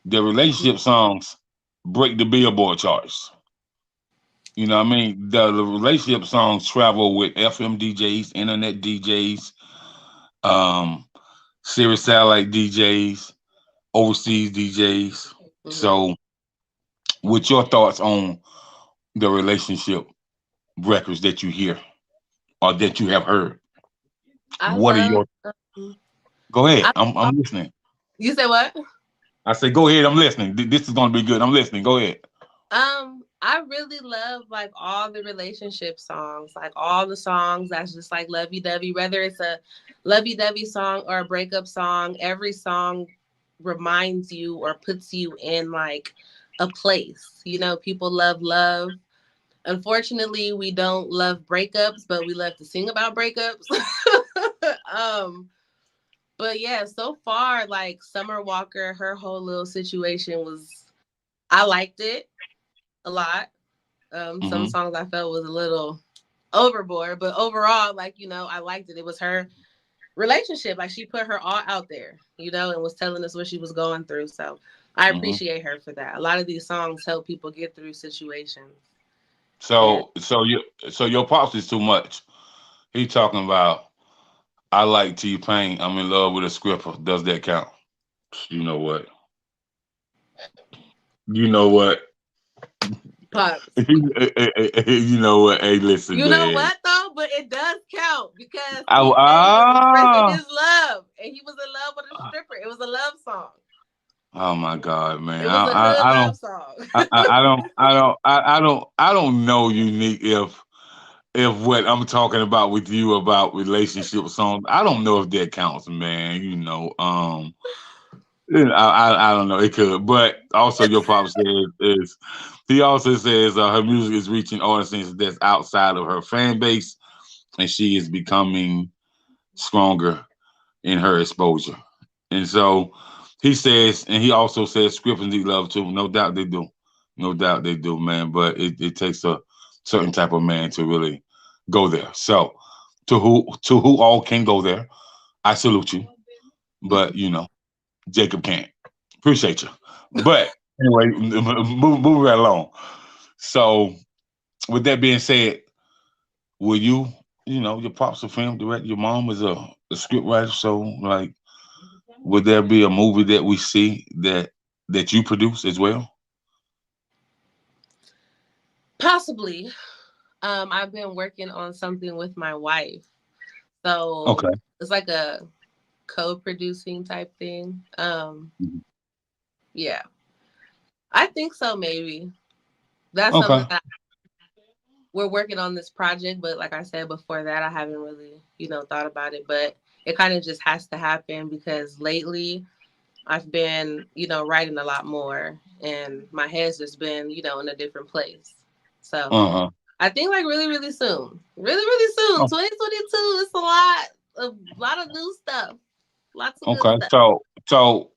The relationship songs break the Billboard charts. You know what I mean? The relationship songs travel with FM DJs, internet DJs, um, Sirius satellite DJs, overseas DJs. Hmm. So, with your thoughts on the relationship records that you hear or that you have heard, I what are love. your? Go ahead. I I'm listening. You said what? I say, go ahead. I'm listening. This is going to be good. I'm listening. Go ahead. I really love like all the relationship songs, like all the songs that's just like lovey dovey, whether it's a lovey dovey song or a breakup song. Every song reminds you or puts you in like a place. People love love. Unfortunately, we don't love breakups, but we love to sing about breakups. um, but yeah, so far, like Summer Walker, her whole little situation was, I liked it a lot. Some Hmm. songs I felt was a little overboard, but overall, like, I liked it. It was her relationship. Like she put her all out there, and was telling us what she was going through. So I Hmm. appreciate her for that. A lot of these songs help people get through situations. And So your pops is too much. He talking about I like T-Pain. I'm in love with a scripper. Does that count? You know what? You know what? Pops. You know what? Hey, listen, You know man. what though? But it does count because Oh, T-Pain was expressing his love and he was in love with a stripper. It was a love song. oh my God, man. It was a hood I don't love song. I don't know, Unique, if what I'm talking about with you about relationship songs, I don't know if that counts, man. I don't know. It could, but also your pop says is he also says her music is reaching audiences that's outside of her fan base, and she is becoming stronger in her exposure. And so he says, and he also says scripts need love too. No doubt they do. No doubt they do, man. But it takes a certain type of man to really go there. So to who all can go there, I salute you. But Jacob can't. Appreciate you. But anyway, move right along. So with that being said, will you, your pops a film director, your mom is a script writer, so like, would there be a movie that we see that you produce as well? Possibly. I've been working on something with my wife. Okay. So it's like a co-producing type thing. Mhm. Yeah. I think so, maybe. That's something Okay. that we're working on this project, but like I said before that, I haven't really, thought about it. But it kind of just has to happen because lately I've been, writing a lot more and my head's just been, in a different place. So Uh-huh. I think like really, really soon. Really, really soon. Oh, 2022, it's a lot of new stuff. Lots of good okay. stuff. So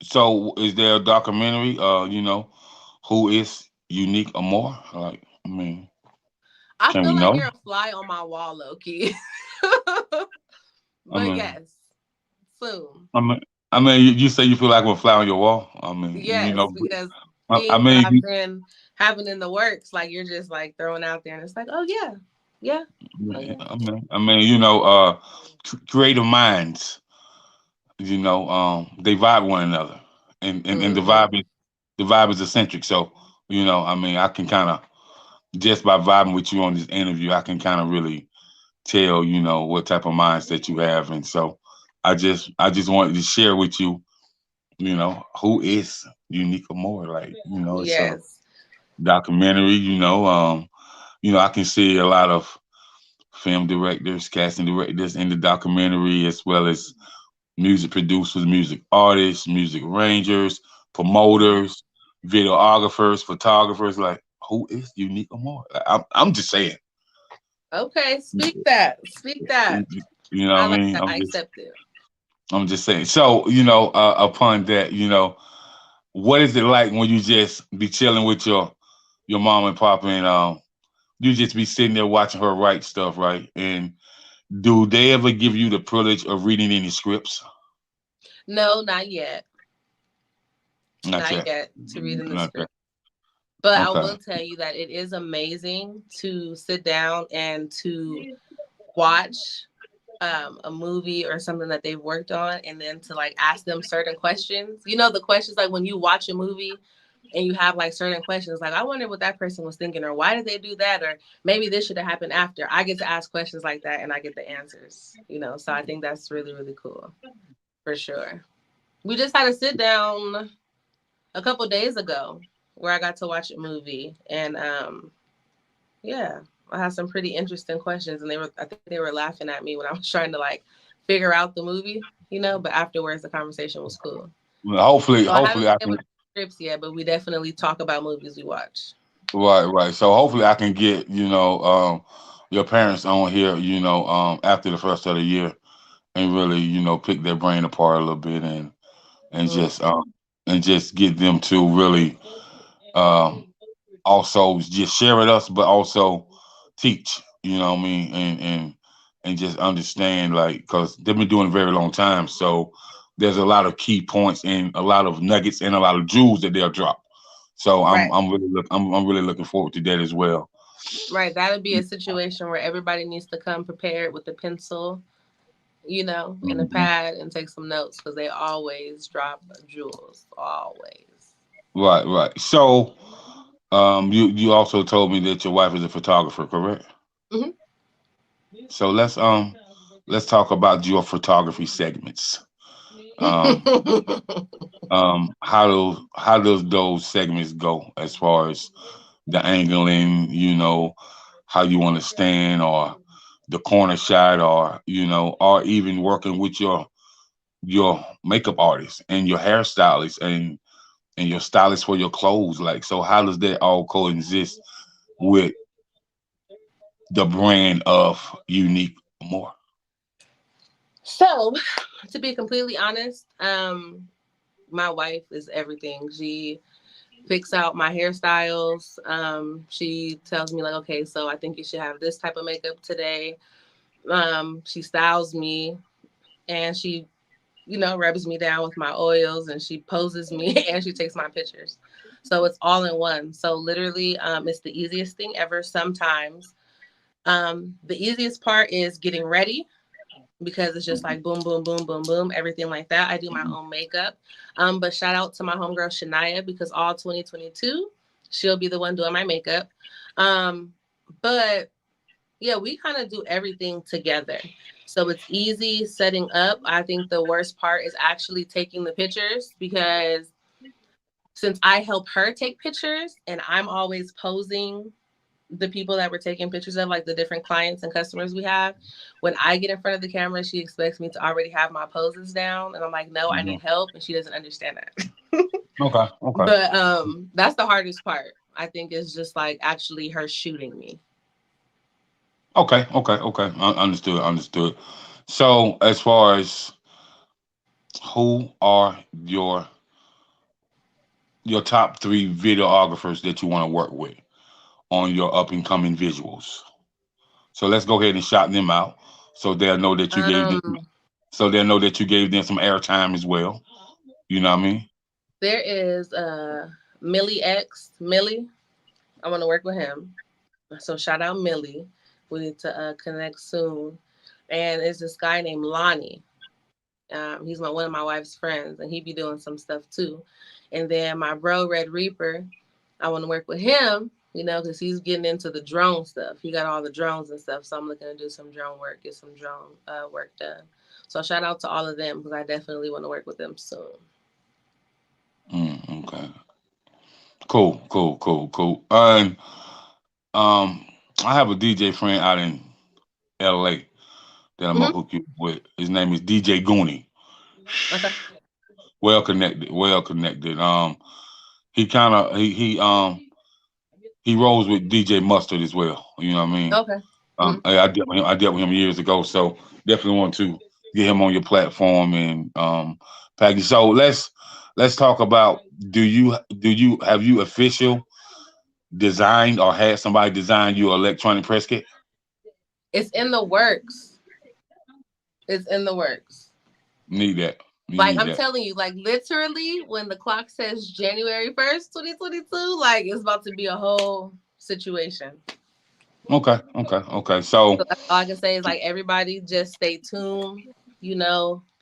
is there a documentary, who is unique Amor? Like, I mean, I can we feel like know? you're a fly on my wall, low key. I But mean, yes, soon. I mean, you say you feel like we're fly on your wall. I mean, Yes, because I things that mean, I've been having in the works, like you're just like throwing out there, and it's like, oh yeah, yeah, oh yeah. creative minds, they vibe one another, and Hmm. the vibe is eccentric. So, I can kind of just by vibing with you on this interview, I can kind of really tell, what type of mindset you have, and so I just wanted to share with you, who is Unique More. Like, it's a Yes. documentary. I can see a lot of film directors, casting directors in the documentary, as well as music producers, music artists, music arrangers, Hmm. promoters, videographers, photographers. Like, who is Unique Amor? Like, I'm just saying. Okay, speak that. Speak that. You know I what I like mean? that. I accept it. I'm just saying. So, upon that, what is it like when you just be chilling with your mom and papa, and you just be sitting there watching her write stuff, right? And do they ever give you the privilege of reading any scripts? No, not yet. Not Not yet. yet to read in the Not yet. script. But I Okay. will tell you that it is amazing to sit down and to watch a movie or something that they've worked on and then to like ask them certain questions. The questions like when you watch a movie and you have like certain questions like I wonder what that person was thinking or why did they do that or maybe this should have happened after. I get to ask questions like that and I get the answers. So I think that's really, really cool for sure. We just had a sit down a couple days ago where I got to watch a movie and yeah, I had some pretty interesting questions and I think they were laughing at me when I was trying to like figure out the movie, but afterwards the conversation was cool. Well, hopefully, So I haven't hopefully I been able can. to scripts yet, but we definitely talk about movies we watch. Right, right. So hopefully I can get your parents on here, after the first of the year, and really, pick their brain apart a little bit, and Mm. just get them to really um also just share with us, but also teach. You know what I mean, and just understand, like, because they've been doing it a very long time. So there's a lot of key points and a lot of nuggets and a lot of jewels that they'll drop. So Right. I'm really looking forward to that as well. Right. That would be a situation where everybody needs to come prepared with a pencil, and a Mhm. pad and take some notes because they always drop jewels. Always. Right, right. So you also told me that your wife is a photographer, correct? Hmm. So let's talk about your photography segments. Um, how does those segments go as far as the angling, how you want to stand, or the corner shot, or even working with your makeup artist and your hairstylist and your stylist for your clothes. Like, so how does that all coexist with the brand of Unique More? So, to be completely honest, my wife is everything. She picks out my hairstyles. She tells me like, okay, so I think you should have this type of makeup today. She styles me, and she rubs me down with my oils, and she poses me and she takes my pictures. So it's all in one. So literally, it's the easiest thing ever. Sometimes the easiest part is getting ready, because it's just like boom, boom, boom, boom, boom, everything like that. I do my own makeup. But shout out to my homegirl Shania, because all 2022, she'll be the one doing my makeup. But yeah, we kind of do everything together. So it's easy setting up. I think the worst part is actually taking the pictures, because since I help her take pictures and I'm always posing the people that we're taking pictures of, like the different clients and customers we have, when I get in front of the camera, she expects me to already have my poses down. And I'm like, no, I Mhm. need help. And she doesn't understand that. Okay. Okay. But that's the hardest part. I think is just like actually her shooting me. Okay. Okay. Okay. Understood. Understood. So, as far as who are your top three videographers that you want to work with on your up and coming visuals? So let's go ahead and shout them out, so they'll know that you gave them. Um, So they'll know that you gave them some airtime as well. You know what I mean? there is Millie X. Millie, I want to work with him. So shout out Millie. We need to connect soon. And it's this guy named Lonnie. He's one of my wife's friends, and he be doing some stuff too. And then my bro Red Reaper, I want to work with him, because he's getting into the drone stuff. He got all the drones and stuff, so I'm looking to do some drone work, get some drone work done. So shout out to all of them, because I definitely want to work with them soon. Okay. Cool. Cool. Cool. Cool. And um, I have a DJ friend out in LA that I'm gonna Hmm. hook you with. His name is DJ Goonie. Okay. Well connected. Well connected. He kind of he rolls with DJ Mustard as well. You know what I mean? Okay. Hmm. I dealt with him years ago, so definitely want to get him on your platform and package. So let's talk about, do you have you official designed or had somebody design you an electronic press kit? It's in the works. It's in the works. Need that. You Like need I'm that. telling you, like literally, when the clock says January 1st, 2022, like it's about to be a whole situation. Okay, okay, okay. So So that's all I can say is like everybody just stay tuned,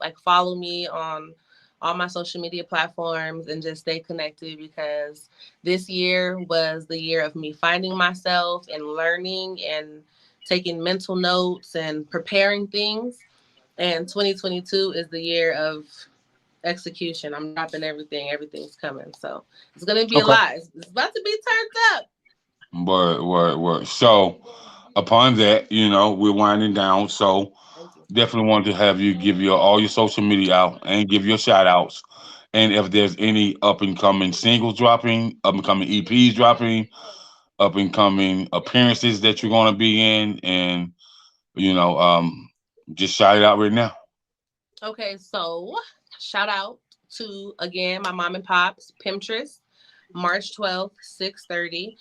like follow me on all my social media platforms and just stay connected, because this year was the year of me finding myself and learning and taking mental notes and preparing things. And 2022 is the year of execution. I'm dropping everything. Everything's coming. So it's gonna be a okay, lot. It's about to be turned up. word. So upon that, we're winding down. So Thank you. definitely want to have you give your all your social media out and give your shout outs. And if there's any up and coming singles dropping, up and coming EPs dropping, up and coming appearances that you're gonna be in, and you know, um, just shout it out right now. Okay, so shout out to again my mom and pops, Pinterest, March 12th, 6:30.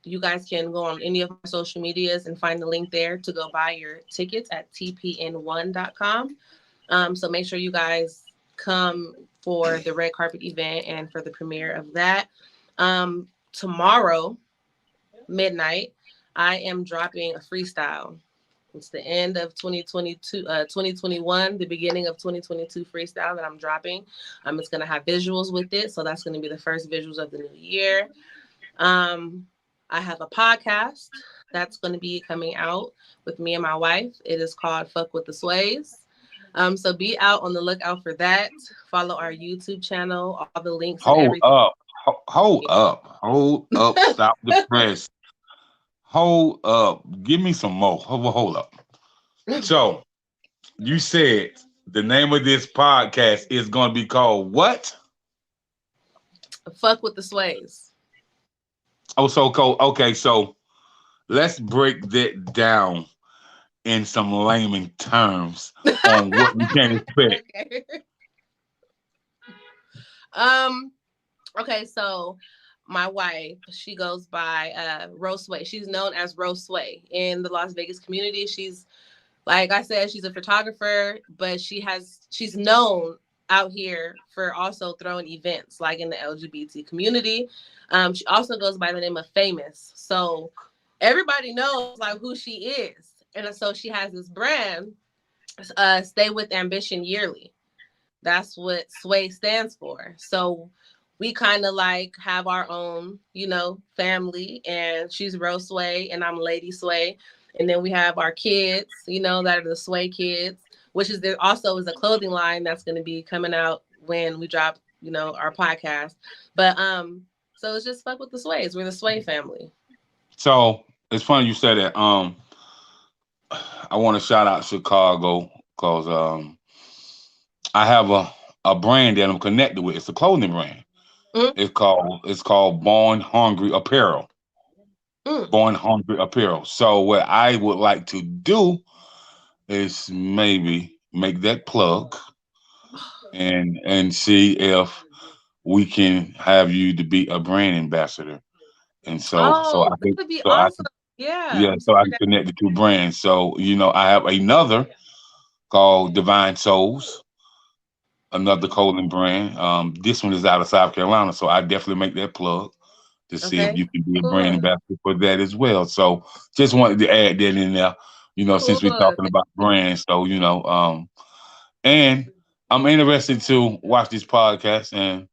You guys can go on any of my social medias and find the link there to go buy your tickets at tpn1.com. So make sure you guys come for the red carpet event and for the premiere of that. Tomorrow, midnight, I am dropping a freestyle. It's the end of 2022, 2021, the beginning of 2022 freestyle that I'm dropping. It's going to have visuals with it. So that's going to be the first visuals of the new year. Um, I have a podcast that's going to be coming out with me and my wife. It is called Fuck with the Sways. So be out on the lookout for that. Follow our YouTube channel, all the links and Hold everything. up, hold up. Stop the press. Hold up. Give me some more. Hold up. So you said the name of this podcast is going to be called what? Fuck with the Sways. Oh, so cool. Okay, so let's break that down in some layman terms on what we can expect. Okay. Um, okay, so my wife, she goes by Rose Sway. She's known as Rose Sway in the Las Vegas community. She's Like I said, she's a photographer, but she's known out here for also throwing events like in the LGBT community. She also goes by the name of Famous. So everybody knows like who she is. And so she has this brand, Stay with Ambition Yearly. That's what Sway stands for. So we kind of like have our own, family, and she's Rose Sway and I'm Lady Sway. And then we have our kids, that are the Sway kids, which is there also is a clothing line that's going to be coming out when we drop, our podcast. But so it's just fuck with the Sways. We're the Sway family. So it's funny you said that. I want to shout out Chicago because I have a brand that I'm connected with. It's a clothing brand. Mm, It's called Born Hungry Apparel. mm. Born Hungry Apparel. So what I would like to do is maybe make that plug and see if we can have you to be a brand ambassador. And so I Oh, that think would be so I awesome. Yeah, yeah, I'm so I super can down. connect the two brands. So I have another called Divine Souls, another clothing brand. This one is out of South Carolina, so I definitely make that plug to see if Okay, you can be a brand cool, ambassador for that as well. So just wanted to add that in there, since we're cool. talking about brands. So and I'm interested to watch this podcast, and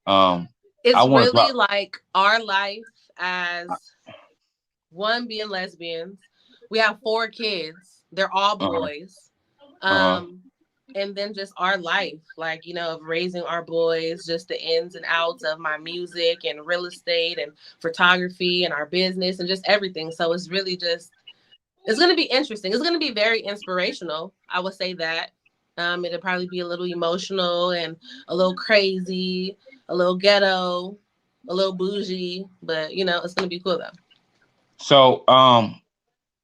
um, I It's want to really drop. like our life as one being lesbians. We have four kids. They're all Uh, boys. uh, Um, and then just our life, like, of raising our boys, just the ins and outs of my music and real estate and photography and our business and just everything. So it's really just it's gonna be interesting. It's gonna be very inspirational. I would say that. It'll probably be a little emotional and a little crazy, a little ghetto, a little bougie, but it's gonna be cool though. so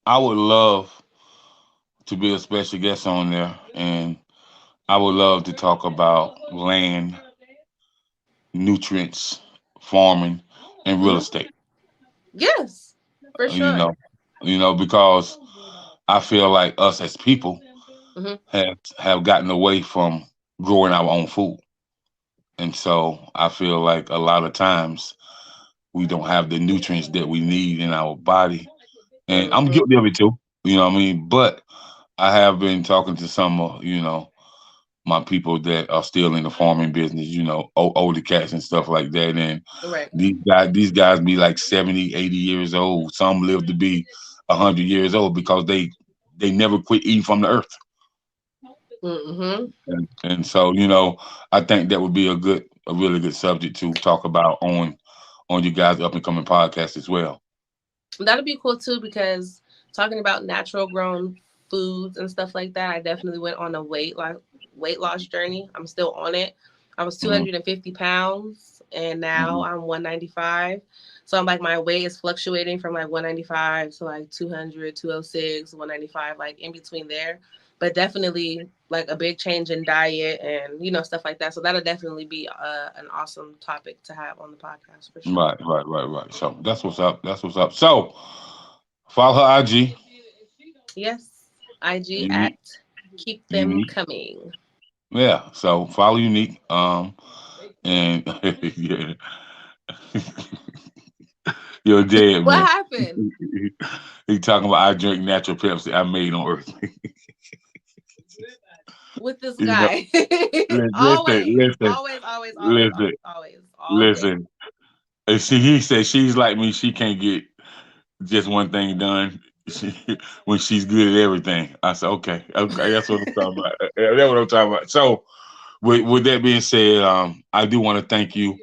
I would love to be a special guest on there, and I would love to talk about land, nutrients, farming, and real Hmm. estate. Yes, for You sure. know, because I feel like us as people Hmm. have gotten away from growing our own food, and so I feel like a lot of times we don't have the nutrients that we need in our body, and I'm Hmm. guilty of it too. You know what I mean? But I have been talking to some, my people that are still in the farming business, older cats and stuff like that. And Right. these guys be like 70, 80 years old. Some live to be 100 years old because they never quit eating from the earth. Hmm. And so, I think that would be a really good subject to talk about on you guys' up and coming podcast as well. That'll be cool too because talking about natural grown foods and stuff like that, I definitely went on a weight loss journey. I'm still on it. I was Mhm. 250 pounds and now Mhm. I'm 195. So I'm like my weight is fluctuating from like 195 to like 200, 206, 195, like in between there. But definitely like a big change in diet and stuff like that. So that'll definitely be an awesome topic to have on the podcast for sure. Right, right, right, right. So that's what's up. That's what's up. So follow her IG, Yes, IG at unique, keep them unique. coming. Yeah. So follow unique. And yeah, you're dead, What man. happened He talking about I drink natural Pepsi I made on Earth. with this you know, guy? listen, Always, listen, always, always, always, listen, always, always, all day. listen. And he said she's like me. She can't get just one thing done. She, when she's good at everything. I said, okay, okay, that's what I'm talking about. That's what I'm talking about. So, with that being said, I do want to thank you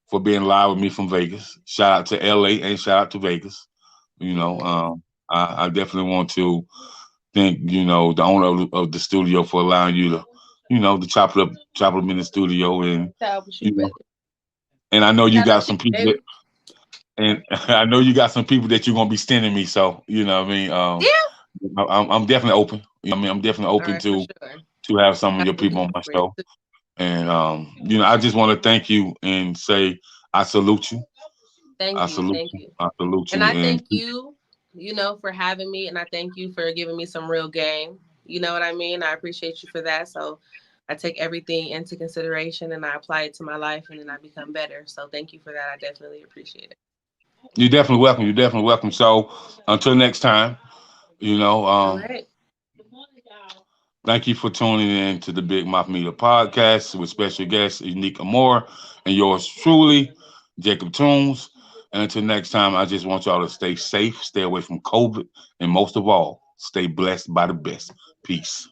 for being live with me from Vegas. Shout out to LA and shout out to Vegas. You know, Yes. I definitely want to thank the owner of the studio for allowing you to, to chop it up in the studio, and That was you, you know, brother. and I know you Shout got out to some you, people that, baby. and I know you got some people that you're gonna be sending me. So you know what I mean. Yeah. I'm definitely open. You know what I mean, I'm definitely All open right, for to sure. have some of Got your some people on people my for you show. too. And I just want to thank you and say I salute you. Thank I you, salute thank you. you, I salute and you. I And thank you for having me. And I thank you for giving me some real game. You know what I mean? I appreciate you for that. So I take everything into consideration and I apply it to my life and then I become better. So thank you for that. I definitely appreciate it. You're definitely welcome. You're definitely welcome. So until next time, you know, All right. thank you for tuning in to the Big Mouth Media Podcast with special guest Unique Amor and yours truly, Jacob Toombs. And until next time, I just want y'all to stay safe, stay away from COVID, and most of all, stay blessed by the best. Peace.